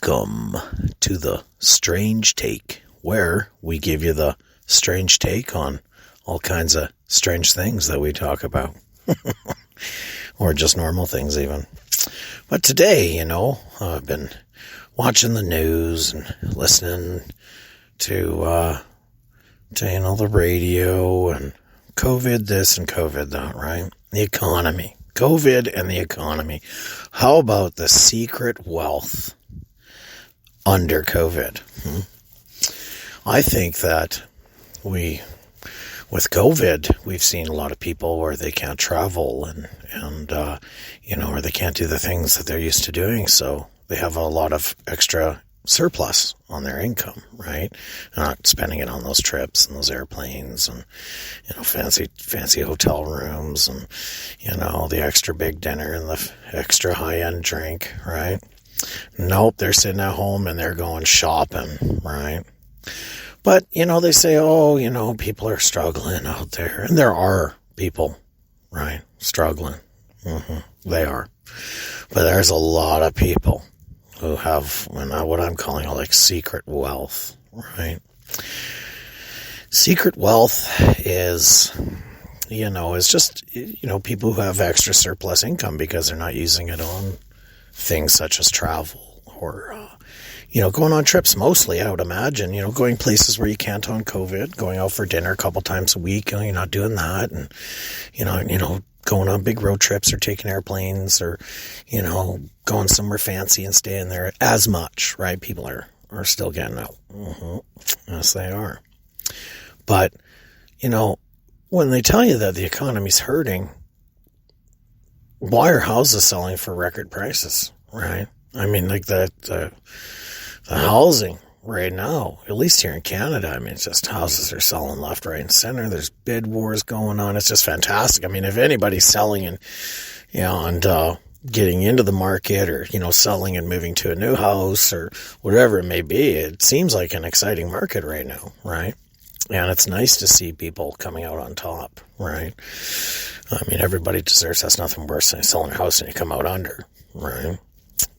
Welcome to the Strange Take, where we give you the strange take on all kinds of strange things that we talk about. Or just normal things even. But today, I've been watching the news and listening to the radio and COVID this and COVID that, right? The economy. COVID and the economy. How about the secret wealth under COVID? I think that with COVID, we've seen a lot of people where they can't travel and or they can't do the things that they're used to doing. So they have a lot of extra surplus on their income, right? They're not spending it on those trips and those airplanes and, fancy hotel rooms and, the extra big dinner and the extra high-end drink, right? Nope, they're sitting at home and they're going shopping, right? But, they say, people are struggling out there. And there are people, right, struggling. They are. But there's a lot of people who have what I'm calling secret wealth, right? Secret wealth is, is just, people who have extra surplus income because they're not using it on things such as travel or, going on trips mostly, I would imagine, going places where you can't on COVID, going out for dinner a couple times a week, you're not doing that. And, going on big road trips or taking airplanes or, going somewhere fancy and staying there as much, right? People are still getting out. Yes, they are. But, when they tell you that the economy's hurting, why are houses selling for record prices, right? I mean, the housing right now, at least here in Canada, it's just houses are selling left, right, and center. There's bid wars going on. It's just fantastic. If anybody's selling and getting into the market or, selling and moving to a new house or whatever it may be, it seems like an exciting market right now, right? And it's nice to see people coming out on top, right? Everybody deserves, that's nothing worse than selling a house and you come out under, right?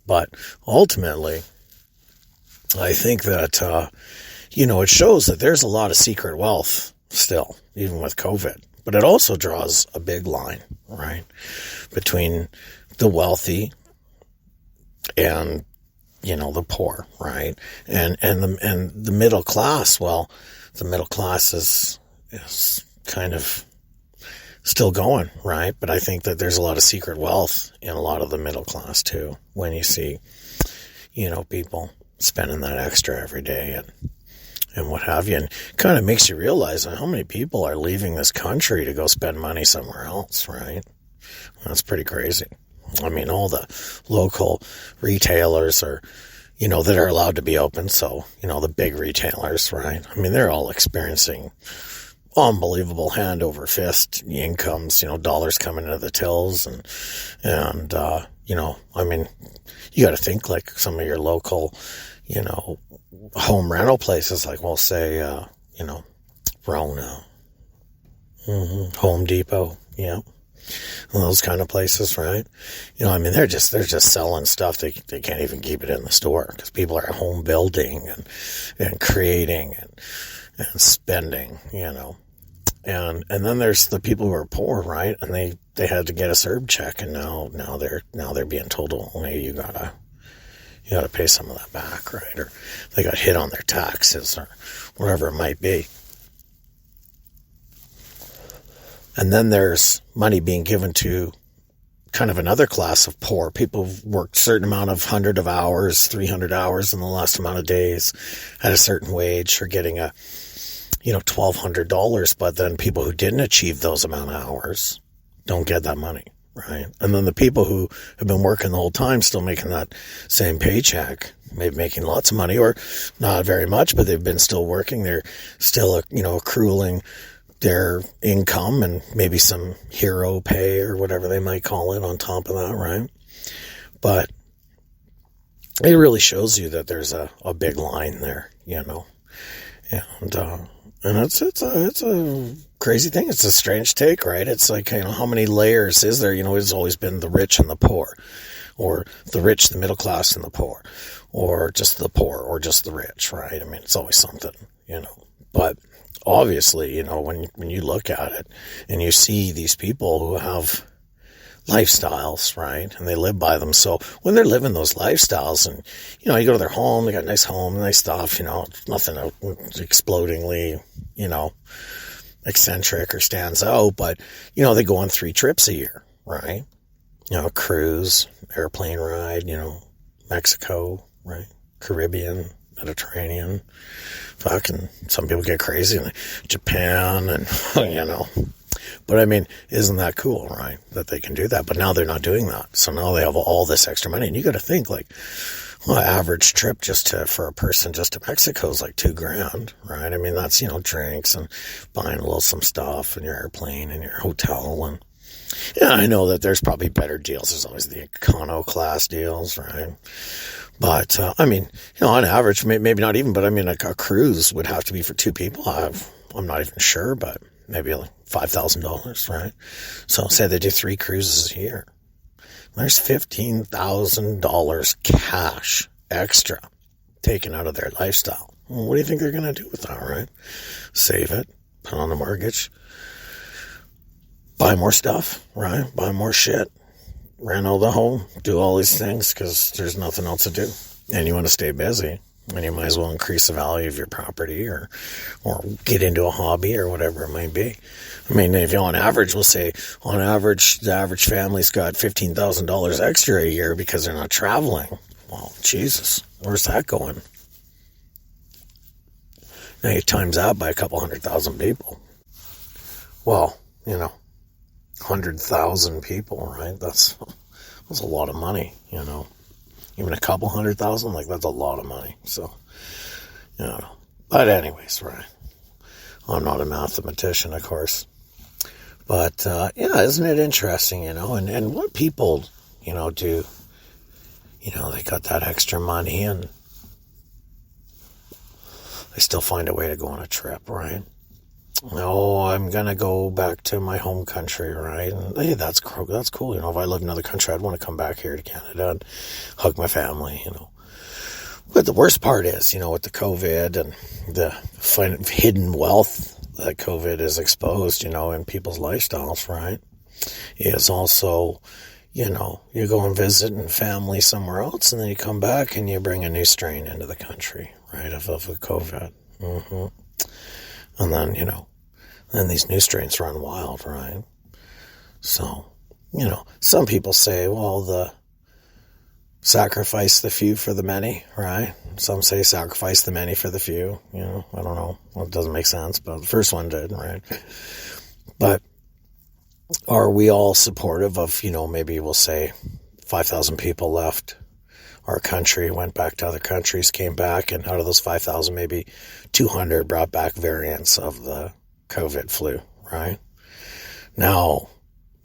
But ultimately, I think that, it shows that there's a lot of secret wealth still, even with COVID. But it also draws a big line, right, between the wealthy and, the poor, right? And the middle class, well, the middle class is kind of still going, right? But I think that there's a lot of secret wealth in a lot of the middle class too, when you see, people spending that extra every day and what have you. And kind of makes you realize how many people are leaving this country to go spend money somewhere else, right? That's pretty crazy. All the local retailers are, that are allowed to be open. So, the big retailers, right? They're all experiencing unbelievable hand over fist incomes, dollars coming into the tills and you got to think like some of your local, home rental places, like we'll say, Rona, Home Depot, those kind of places, right? They're just selling stuff. They can't even keep it in the store because people are at home building and creating and spending, and then there's the people who are poor, right? And they had to get a CERB check, and now they're being told, well, hey, you gotta pay some of that back, right? Or they got hit on their taxes or whatever it might be. And then there's money being given to kind of another class of poor. People who've worked a certain amount of 100 of hours, 300 hours in the last amount of days at a certain wage are getting a, $1,200. But then people who didn't achieve those amount of hours don't get that money, right? And then the people who have been working the whole time still making that same paycheck, maybe making lots of money or not very much, but they've been still working. They're still, accruing their income and maybe some hero pay or whatever they might call it on top of that, right? But it really shows you that there's a big line there, and it's a crazy thing. It's a strange take, right? It's like, how many layers is there? It's always been the rich and the poor, or the rich, the middle class, and the poor, or just the poor, or just the rich, right? I mean, it's always something, but obviously, when you look at it and you see these people who have lifestyles, right? And they live by them. So when they're living those lifestyles and, you go to their home, they got a nice home, nice stuff, nothing explodingly, eccentric or stands out, but, they go on 3 trips a year, right? Cruise, airplane ride, Mexico, right? Caribbean, Mediterranean, fucking, some people get crazy, like Japan and, But I mean, isn't that cool, right? That they can do that. But now they're not doing that. So now they have all this extra money. And you got to think average trip for a person just to Mexico is like $2,000, right? I mean, that's, drinks and buying some stuff and your airplane and your hotel. And yeah, I know that there's probably better deals. There's always the econo class deals, right? But, I mean, on average, maybe not even, but I mean, a cruise would have to be for 2 people. I'm not even sure, but maybe like $5,000, right? So say they do 3 cruises a year. There's $15,000 cash extra taken out of their lifestyle. Well, what do you think they're going to do with that, right? Save it, put on the mortgage, buy more stuff, right? Buy more shit, rent out the home, do all these things because there's nothing else to do. And you want to stay busy. And you might as well increase the value of your property or get into a hobby or whatever it might be. I mean, if on average, we'll say, on average, the average family's got $15,000 extra a year because they're not traveling. Well, Jesus, where's that going? Now you times that by a couple 100,000 people. Well, 100,000 people, right? That's a lot of money, Even a couple 100,000, that's a lot of money. So, But anyways, right. I'm not a mathematician, of course. But, isn't it interesting, and what people, do, they got that extra money and they still find a way to go on a trip, right? Oh, I'm going to go back to my home country, right? And, hey, that's cool. If I lived in another country, I'd want to come back here to Canada and hug my family, But the worst part is, with the COVID and the hidden wealth that COVID is exposed, in people's lifestyles, right? Is also, you go and visit and family somewhere else, and then you come back and you bring a new strain into the country, right, of the COVID. Mm-hmm. And then, then these new strains run wild, right? So, some people say, well, sacrifice the few for the many, right? Some say sacrifice the many for the few, I don't know. Well, it doesn't make sense, but the first one did, right? But are we all supportive of, maybe we'll say 5,000 people left our country, went back to other countries, came back, and out of those 5,000, maybe 200 brought back variants of the COVID flu, right? Now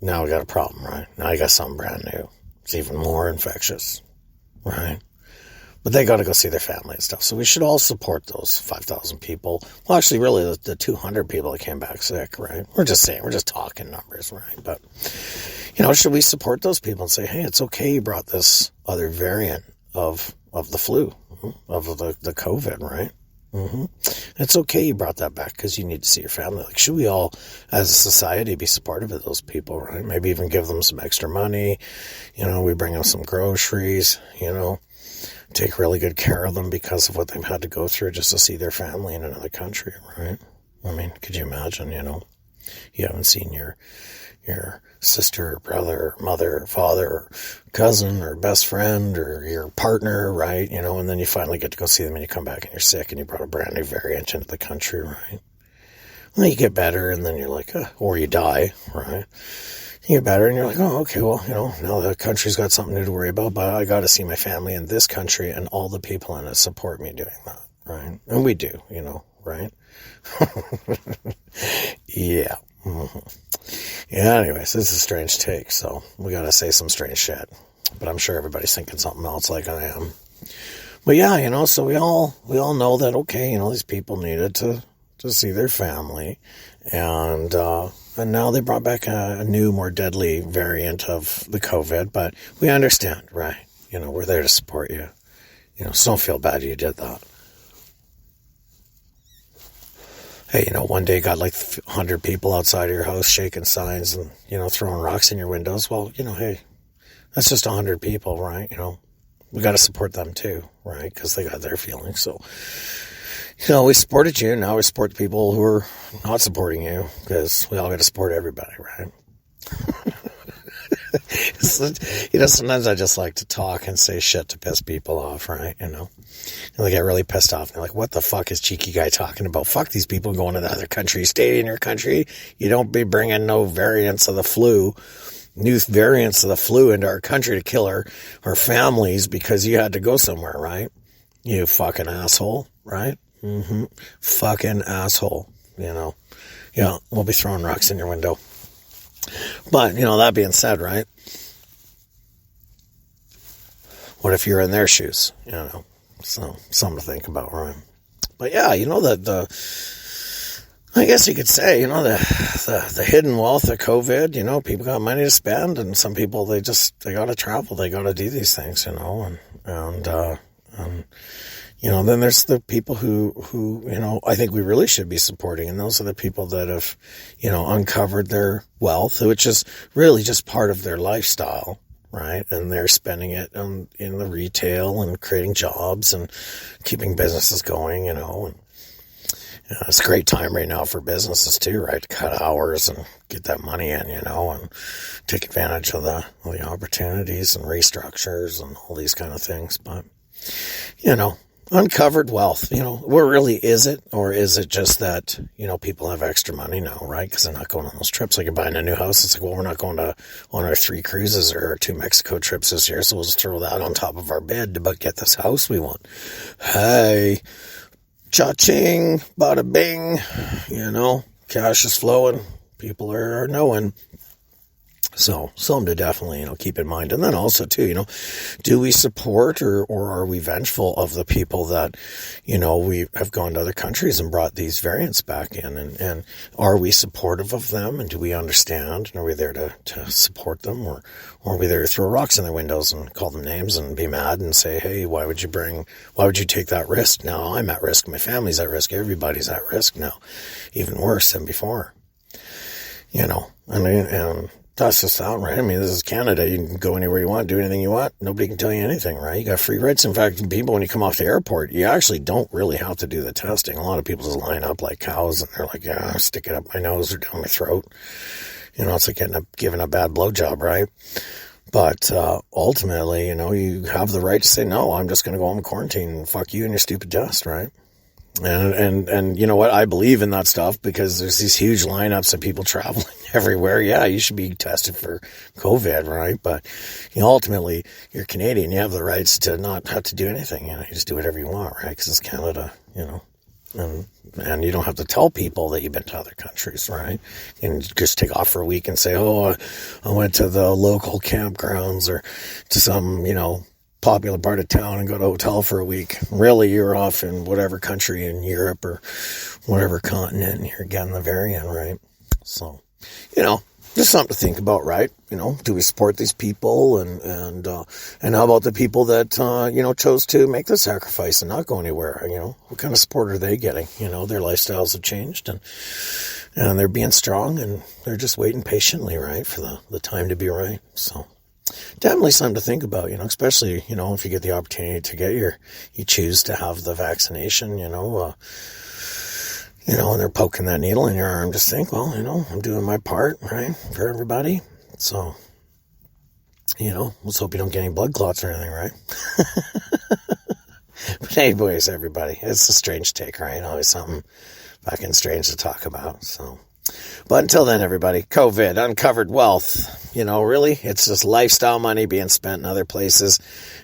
we got a problem, right? Now you got something brand new. It's even more infectious, right? But they got to go see their family and stuff. So we should all support those 5,000 people. Well, actually, really, the 200 people that came back sick, right? We're just talking numbers, right? But, should we support those people and say, hey, it's okay you brought this other variant of the flu, of the COVID, right? Mm-hmm. It's okay you brought that back because you need to see your family. Should we all, as a society, be supportive of those people, right? Maybe even give them some extra money. We bring them some groceries, take really good care of them because of what they've had to go through just to see their family in another country, right? I mean, could you imagine, you haven't seen your sister, brother, mother, father, cousin, or best friend, or your partner, right? And then you finally get to go see them and you come back and you're sick and you brought a brand new variant into the country, right? And then you get better and then you're like, or you die, right? You get better and you're like, oh, okay, well, now the country's got something new to worry about, but I got to see my family in this country and all the people in it support me doing that, right? And we do, right? Yeah. Mm-hmm. Yeah, anyways, this is a strange take, so we got to say some strange shit. But I'm sure everybody's thinking something else like I am. But yeah, so we all know that, okay, these people needed to see their family. And now they brought back a new, more deadly variant of the COVID. But we understand, right? We're there to support you. So don't feel bad you did that. Hey, one day you got like 100 people outside of your house shaking signs and, throwing rocks in your windows. Well, hey, that's just 100 people, right? We got to support them too, right? Because they got their feelings. So, we supported you. Now we support the people who are not supporting you, because we all got to support everybody, right? Sometimes I just like to talk and say shit to piss people off, right? And they get really pissed off. They're like, what the fuck is cheeky guy talking about? Fuck these people going to the other country. Stay in your country. You don't be bringing no variants of the flu, new variants of the flu into our country to kill our families because you had to go somewhere, right? You fucking asshole, right? Fucking asshole, Yeah, we'll be throwing rocks in your window. But, that being said, right? What if you're in their shoes? So something to think about, right? But yeah, I guess you could say, the hidden wealth of COVID, people got money to spend, and some people, they got to travel, they got to do these things, and then there's the people who, I think we really should be supporting. And those are the people that have, uncovered their wealth, which is really just part of their lifestyle, right? And they're spending it in the retail and creating jobs and keeping businesses going, and it's a great time right now for businesses too, right? To cut hours and get that money in, and take advantage of the opportunities and restructures and all these kind of things. But, uncovered wealth, where really is it? Or is it just that, people have extra money now, right? Because they're not going on those trips. Like you're buying a new house. It's like, well, we're not going on our 3 cruises or 2 Mexico trips this year. So we'll just throw that on top of our bid to get this house we want. Hey, cha-ching, bada bing, cash is flowing. People are knowing. So something to definitely, keep in mind. And then also too, do we support or are we vengeful of the people that, we have gone to other countries and brought these variants back in, and are we supportive of them, and do we understand, and are we there to support them, or are we there to throw rocks in their windows and call them names and be mad and say, hey, why would you take that risk? Now I'm at risk. My family's at risk. Everybody's at risk now, even worse than before, and that's just out, right? I mean, this is Canada. You can go anywhere you want, do anything you want. Nobody can tell you anything, right? You got free rights. In fact, people, when you come off the airport, you actually don't really have to do the testing. A lot of people just line up like cows, and they're like, yeah, stick it up my nose or down my throat. It's like giving a bad blowjob, right? But ultimately, you have the right to say, no, I'm just going to go home and quarantine and fuck you and your stupid test, right? And you know what? I believe in that stuff because there's these huge lineups of people traveling everywhere. Yeah, you should be tested for COVID, right? But ultimately, you're Canadian. You have the rights to not have to do anything. You just do whatever you want, right? Because it's Canada, and you don't have to tell people that you've been to other countries, right? And just take off for a week and say, oh, I went to the local campgrounds or to some, popular part of town and go to a hotel for a week. Really, you're off in whatever country in Europe or whatever continent, and you're getting the variant, right? So, just something to think about, right? Do we support these people, and how about the people that chose to make the sacrifice and not go anywhere? What kind of support are they getting? Their lifestyles have changed, and they're being strong, and they're just waiting patiently, right, for the time to be right. So definitely something to think about, especially, if you get the opportunity to you choose to have the vaccination, and they're poking that needle in your arm. Just think, well, I'm doing my part, right, for everybody. So, let's hope you don't get any blood clots or anything, right? But anyways, everybody, it's a strange take, right? Always something fucking strange to talk about, so. But until then, everybody, COVID, uncovered wealth, really, it's just lifestyle money being spent in other places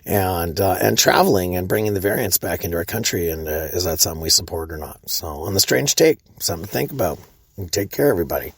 and traveling and bringing the variants back into our country. And is that something we support or not? So on the strange take, something to think about. Take care, everybody.